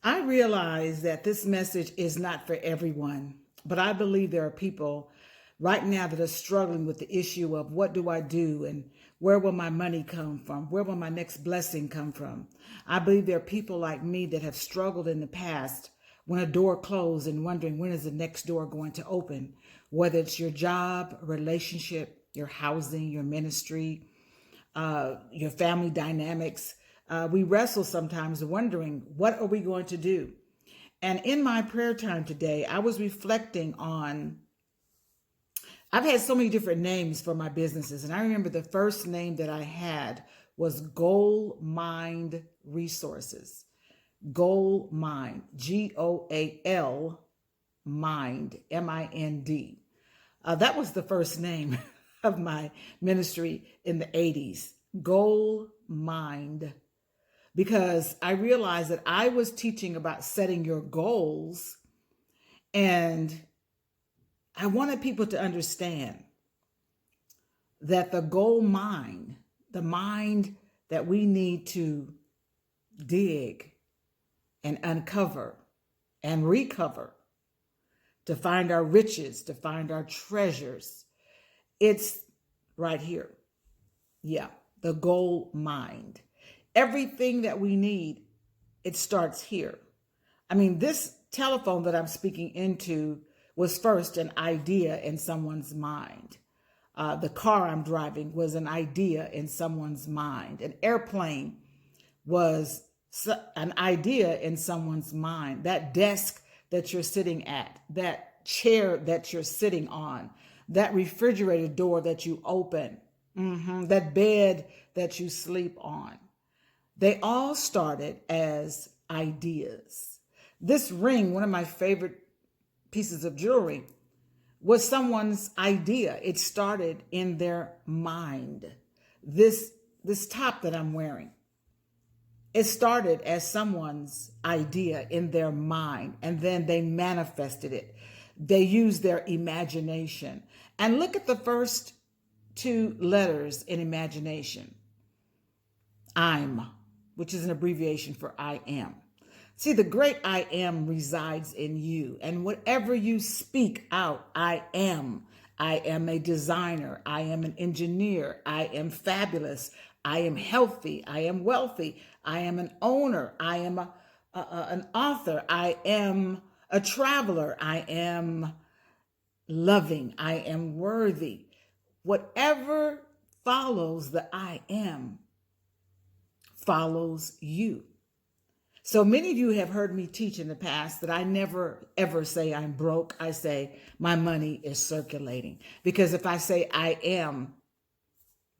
I realize that this message is not for everyone, but I believe there are people right now that are struggling with the issue of what do I do and where will my money come from? Where will my next blessing come from? I believe there are people like me that have struggled in the past when a door closed and wondering when is the next door going to open, whether it's your job, relationship, your housing, your ministry, your family dynamics. We wrestle sometimes wondering, what are we going to do? And in my prayer time today, I was reflecting on, I've had so many different names for my businesses. And I remember the first name that I had was Goal Mind Resources. Goal Mind, Goal Mind, Mind. That was the first name of my ministry in the 80s, Goal Mind, because I realized that I was teaching about setting your goals, and I wanted people to understand that the goal mind, the mind that we need to dig and uncover and recover to find our riches, to find our treasures, it's right here. Yeah, the goal mind. Everything that we need, it starts here. I mean, this telephone that I'm speaking into was first an idea in someone's mind. The car I'm driving was an idea in someone's mind. An airplane was an idea in someone's mind. That desk that you're sitting at, that chair that you're sitting on, that refrigerator door that you open, that bed that you sleep on. They all started as ideas. This ring, one of my favorite pieces of jewelry, was someone's idea. It started in their mind. This top that I'm wearing, it started as someone's idea in their mind, and then they manifested it. They used their imagination. And look at the first two letters in imagination. I'm, which is an abbreviation for I am. See, the great I am resides in you. And whatever you speak out, I am. I am a designer. I am an engineer. I am fabulous. I am healthy. I am wealthy. I am an owner. I am an author. I am a traveler. I am loving. I am worthy. Whatever follows the I am follows you. So many of you have heard me teach in the past that I never ever say I'm broke. I say my money is circulating. Because if I say I am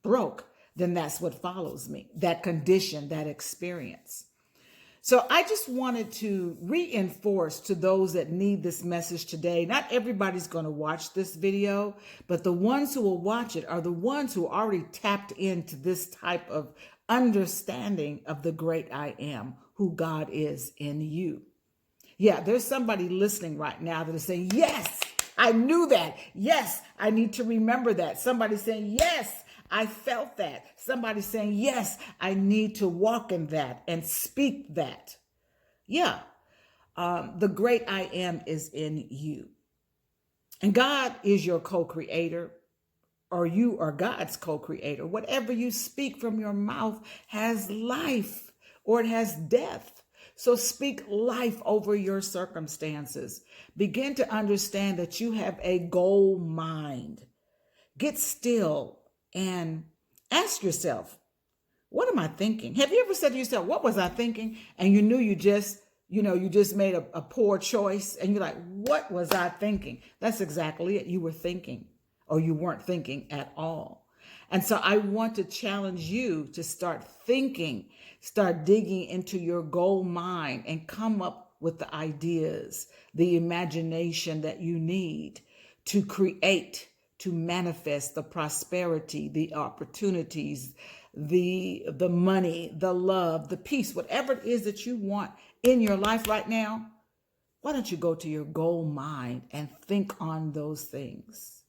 broke, then that's what follows me, that condition, that experience. So I just wanted to reinforce to those that need this message today. Not everybody's going to watch this video, but the ones who will watch it are the ones who already tapped into this type of understanding of the great I am, who God is in you. Yeah, there's somebody listening right now that is saying, yes, I knew that. Yes, I need to remember that. Somebody saying, yes, I felt that. Somebody saying, yes, I need to walk in that and speak that. Yeah, the great I am is in you. And God is your co-creator, or you are God's co-creator. Whatever you speak from your mouth has life or it has death. So speak life over your circumstances. Begin to understand that you have a goal mind. Get still and ask yourself, what am I thinking? Have you ever said to yourself, what was I thinking? And you knew you just made a poor choice, and you're like, what was I thinking? That's exactly it. You were thinking, or you weren't thinking at all. And so I want to challenge you to start thinking, start digging into your goal mind and come up with the ideas, the imagination that you need to create, to manifest the prosperity, the opportunities, the money, the love, the peace, whatever it is that you want in your life right now. Why don't you go to your goal mind and think on those things?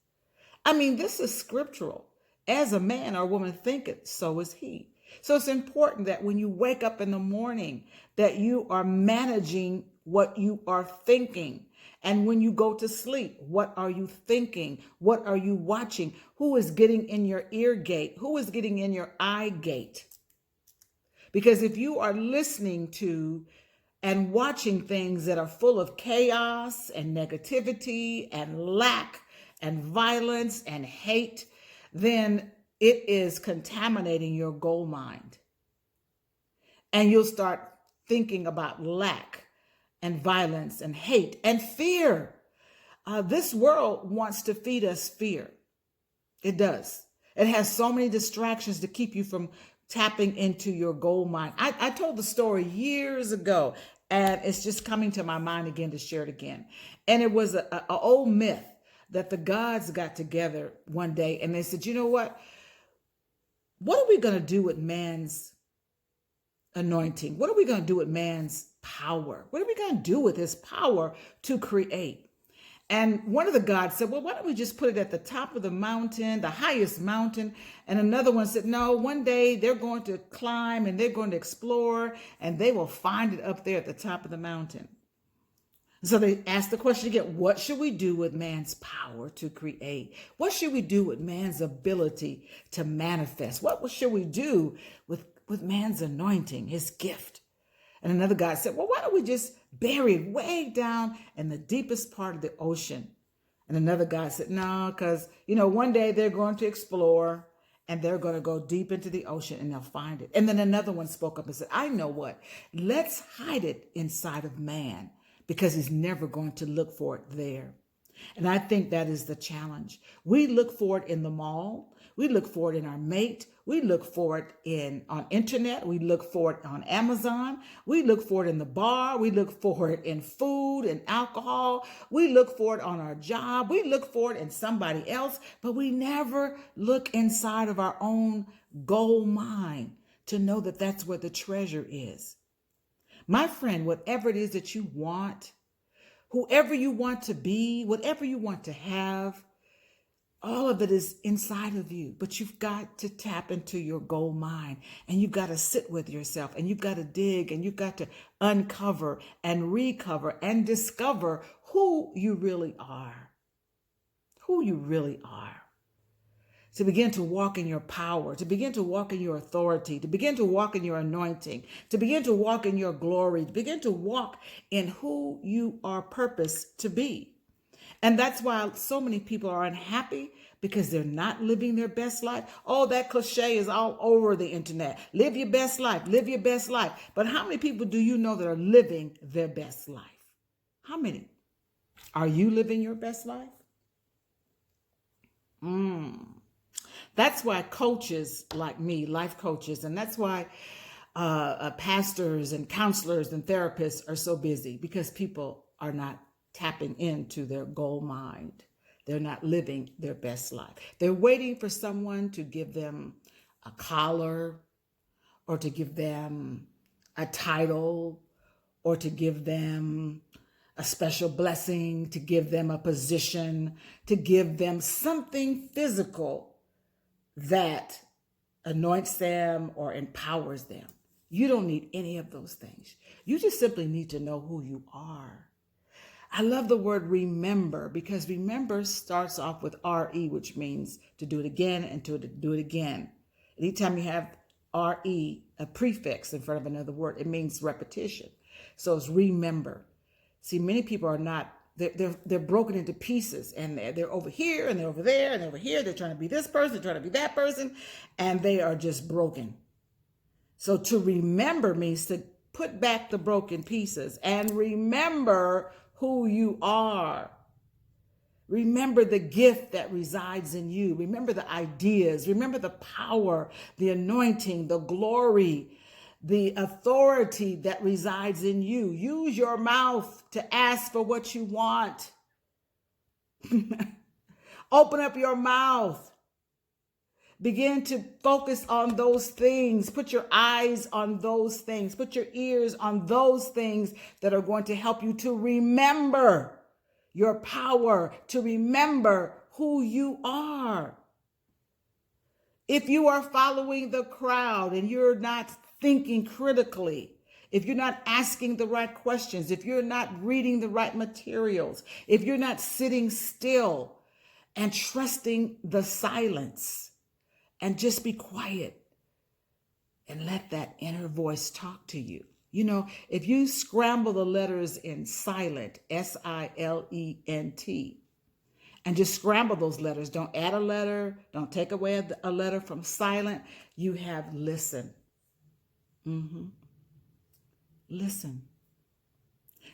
I mean, this is scriptural. As a man or woman thinketh, so is he. So it's important that when you wake up in the morning, that you are managing what you are thinking. And when you go to sleep, what are you thinking? What are you watching? Who is getting in your ear gate? Who is getting in your eye gate? Because if you are listening to and watching things that are full of chaos and negativity and lack and violence and hate, then it is contaminating your goal mind. And you'll start thinking about lack and violence and hate and fear. This world wants to feed us fear. It does. It has so many distractions to keep you from tapping into your goal mind. I told the story years ago, and it's just coming to my mind again to share it again. And it was an old myth that the gods got together one day and they said, you know what? What are we going to do with man's anointing? What are we going to do with man's power? What are we going to do with his power to create? And one of the gods said, well, why don't we just put it at the top of the mountain, the highest mountain? And another one said, no, one day they're going to climb and they're going to explore and they will find it up there at the top of the mountain. So they asked the question again, what should we do with man's power to create? What should we do with man's ability to manifest? What should we do with man's anointing, his gift? And another guy said, well, why don't we just bury it way down in the deepest part of the ocean? And another guy said, no, because, one day they're going to explore and they're going to go deep into the ocean and they'll find it. And then another one spoke up and said, I know what, let's hide it inside of man because he's never going to look for it there. And I think that is the challenge. We look for it in the mall. We look for it in our mate. We look for it on internet. We look for it on Amazon. We look for it in the bar. We look for it in food and alcohol. We look for it on our job. We look for it in somebody else, but we never look inside of our own goal mind to know that that's where the treasure is. My friend, whatever it is that you want, whoever you want to be, whatever you want to have, all of it is inside of you, but you've got to tap into your goal mind and you've got to sit with yourself and you've got to dig and you've got to uncover and recover and discover who you really are, to begin to walk in your power, to begin to walk in your authority, to begin to walk in your anointing, to begin to walk in your glory, to begin to walk in who you are purposed to be. And that's why so many people are unhappy because they're not living their best life. Oh, that cliche is all over the internet. Live your best life. Live your best life. But how many people do you know that are living their best life? How many? Are you living your best life? That's why coaches like me, life coaches, and that's why pastors and counselors and therapists are so busy because people are not tapping into their goal mind. They're not living their best life. They're waiting for someone to give them a collar or to give them a title or to give them a special blessing, to give them a position, to give them something physical that anoints them or empowers them. You don't need any of those things. You just simply need to know who you are. I love the word remember because remember starts off with RE, which means to do it again and to do it again. Anytime you have RE, a prefix in front of another word, it means repetition. So it's remember. See, many people are not, they're broken into pieces and they're over here and they're over there and over here. They're trying to be this person, they're trying to be that person, and they are just broken. So to remember means to put back the broken pieces and remember who you are. Remember the gift that resides in you. Remember the ideas. Remember the power, the anointing, the glory, the authority that resides in you. Use your mouth to ask for what you want. Open up your mouth. Begin to focus on those things. Put your eyes on those things. Put your ears on those things that are going to help you to remember your power, to remember who you are. If you are following the crowd and you're not thinking critically, if you're not asking the right questions, if you're not reading the right materials, if you're not sitting still and trusting the silence and just be quiet and let that inner voice talk to you. You know, if you scramble the letters in silent, Silent, and just scramble those letters, don't add a letter, don't take away a letter from silent, you have listen. Mhm. Listen.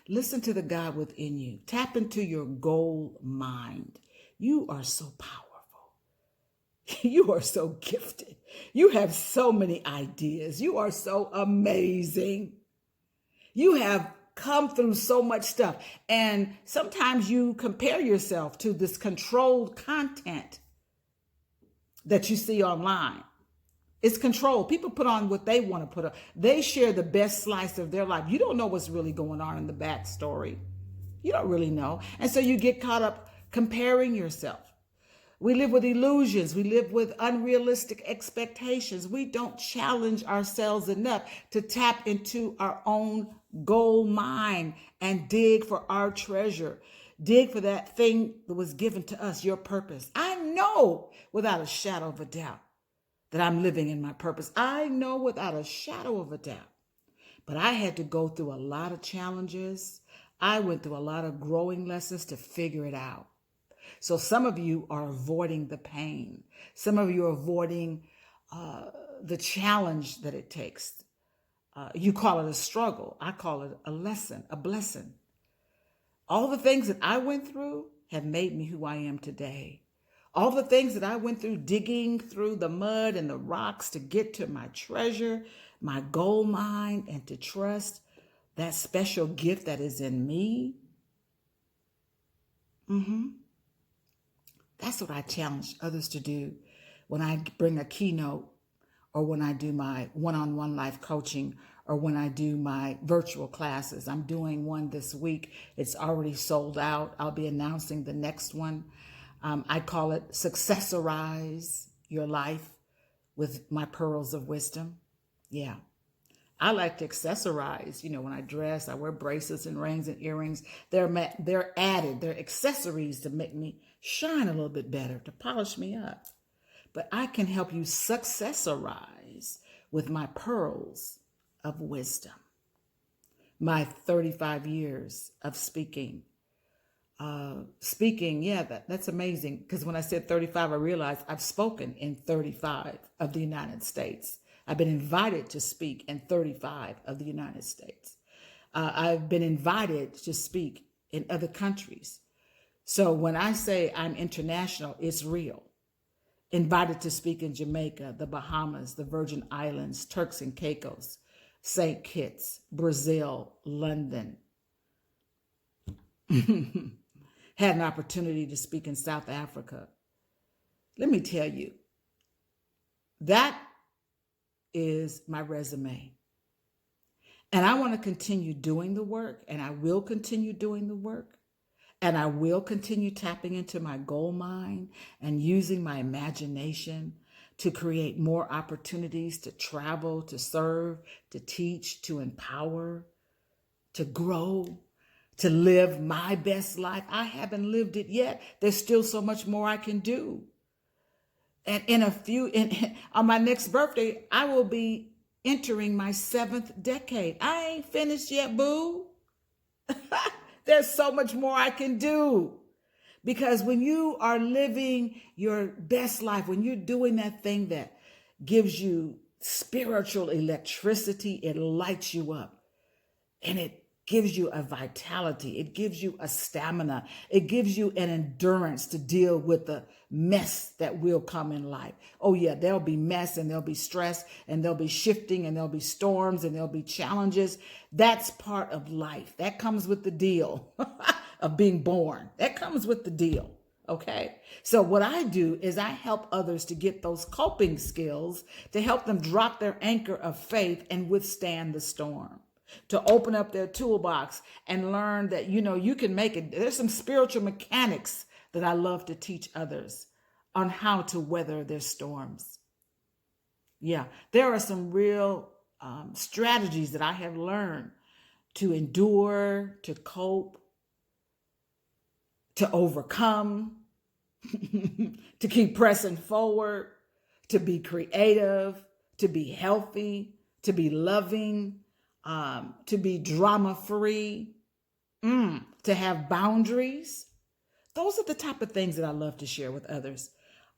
Listen to the God within you. Tap into your goal mind. You are so powerful. You are so gifted. You have so many ideas. You are so amazing. You have come through so much stuff. And sometimes you compare yourself to this controlled content that you see online. It's controlled. People put on what they want to put on. They share the best slice of their life. You don't know what's really going on in the backstory. You don't really know. And so you get caught up comparing yourself. We live with illusions. We live with unrealistic expectations. We don't challenge ourselves enough to tap into our own gold mine and dig for our treasure. Dig for that thing that was given to us, your purpose. I know without a shadow of a doubt that I'm living in my purpose. I know without a shadow of a doubt. But I had to go through a lot of challenges. I went through a lot of growing lessons to figure it out. So some of you are avoiding the pain. Some of you are avoiding the challenge that it takes. You call it a struggle. I call it a lesson, a blessing. All the things that I went through have made me who I am today. All the things that I went through, digging through the mud and the rocks to get to my treasure, my gold mine, and to trust that special gift that is in me. That's what I challenge others to do when I bring a keynote or when I do my one-on-one life coaching or when I do my virtual classes. I'm doing one this week. It's already sold out. I'll be announcing the next one. I call it Successorize Your Life with My Pearls of Wisdom. Yeah. I like to accessorize. You know, when I dress, I wear bracelets and rings and earrings. They're added. They're accessories to make me shine a little bit better, to polish me up. But I can help you successorize with my pearls of wisdom. My 35 years of speaking. That's amazing. Because when I said 35, I realized I've spoken in 35 of the United States. I've been invited to speak in 35 of the United States. I've been invited to speak in other countries. So when I say I'm international, it's real. Invited to speak in Jamaica, the Bahamas, the Virgin Islands, Turks and Caicos, St. Kitts, Brazil, London. Had an opportunity to speak in South Africa. Let me tell you, that is my resume. And I want to continue doing the work, and I will continue doing the work, and I will continue tapping into my gold mine and using my imagination to create more opportunities to travel, to serve, to teach, to empower, to grow, to live my best life. I haven't lived it yet. There's still so much more I can do. And on my next birthday, I will be entering my 7th decade. I ain't finished yet, boo. There's so much more I can do. Because when you are living your best life, when you're doing that thing that gives you spiritual electricity, it lights you up. And it gives you a vitality. It gives you a stamina. It gives you an endurance to deal with the mess that will come in life. Oh yeah, there'll be mess and there'll be stress and there'll be shifting and there'll be storms and there'll be challenges. That's part of life. That comes with the deal of being born. That comes with the deal. Okay. So what I do is I help others to get those coping skills to help them drop their anchor of faith and withstand the storm. To open up their toolbox and learn that, you can make it. There's some spiritual mechanics that I love to teach others on how to weather their storms. Yeah, there are some real strategies that I have learned to endure, to cope, to overcome, to keep pressing forward, to be creative, to be healthy, to be loving, to be drama free, to have boundaries. Those are the type of things that I love to share with others.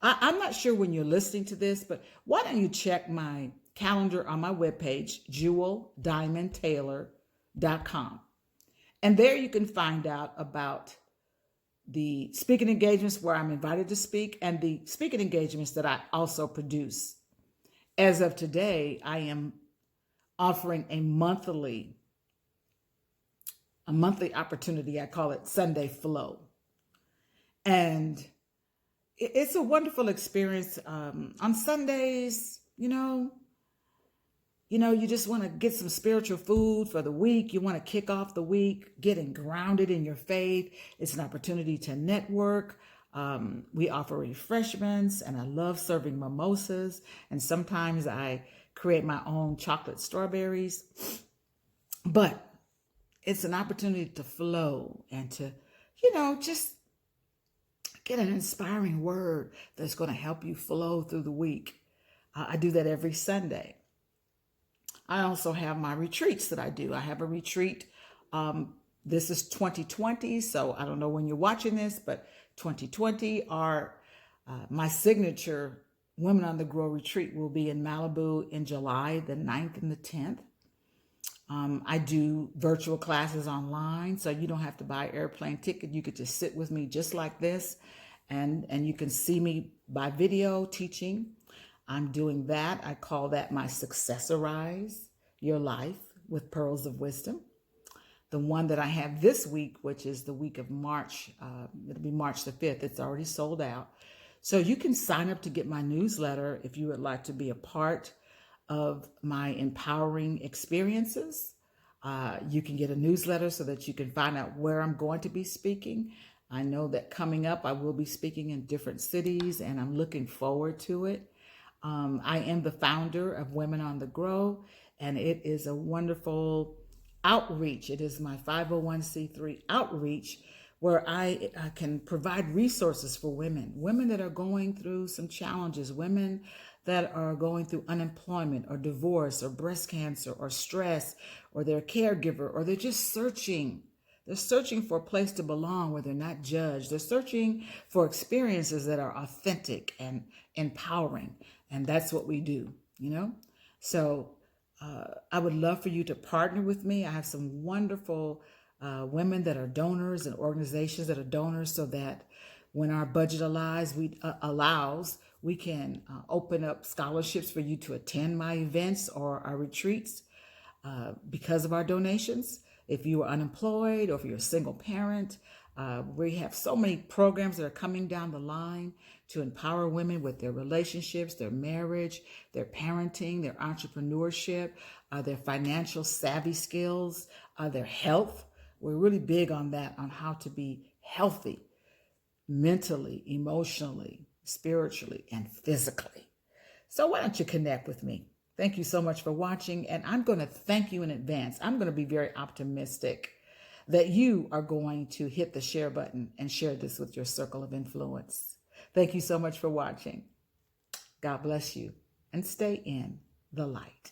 I'm not sure when you're listening to this, but why don't you check my calendar on my webpage, jeweldiamondtaylor.com. And there you can find out about the speaking engagements where I'm invited to speak and the speaking engagements that I also produce. As of today, I am offering a monthly opportunity. I call it Sunday Flow. And it's a wonderful experience. On Sundays, you just want to get some spiritual food for the week. You want to kick off the week, getting grounded in your faith. It's an opportunity to network. We offer refreshments, and I love serving mimosas. And sometimes I create my own chocolate strawberries. But it's an opportunity to flow and to, just get an inspiring word that's going to help you flow through the week. I do that every Sunday. I also have my retreats that I do. I have a retreat. This is 2020, so I don't know when you're watching this, but 2020 are my signature Women on the Grow retreat will be in Malibu in July the 9th and the 10th. I do virtual classes online, so you don't have to buy an airplane ticket. You could just sit with me just like this, and you can see me by video teaching. I'm doing that. I call that my Successorize Your Life with Pearls of Wisdom. The one that I have this week, which is the week of March, it'll be March the 5th. It's already sold out. So you can sign up to get my newsletter if you would like to be a part of my empowering experiences. You can get a newsletter so that you can find out where I'm going to be speaking. I know that coming up, I will be speaking in different cities, and I'm looking forward to it. I am the founder of Women on the Grow, and it is a wonderful outreach. It is my 501c3 outreach where I can provide resources for women that are going through some challenges, women that are going through unemployment or divorce or breast cancer or stress, or they're a caregiver, or they're just searching. They're searching for a place to belong where they're not judged. They're searching for experiences that are authentic and empowering. And that's what we do, So I would love for you to partner with me. I have some wonderful women that are donors and organizations that are donors, so that when our budget allows, we can open up scholarships for you to attend my events or our retreats because of our donations. If you are unemployed or if you're a single parent, we have so many programs that are coming down the line to empower women with their relationships, their marriage, their parenting, their entrepreneurship, their financial savvy skills, their health. We're really big on that, on how to be healthy mentally, emotionally, spiritually, and physically. So why don't you connect with me? Thank you so much for watching, and I'm going to thank you in advance. I'm going to be very optimistic that you are going to hit the share button and share this with your circle of influence. Thank you so much for watching. God bless you, and stay in the light.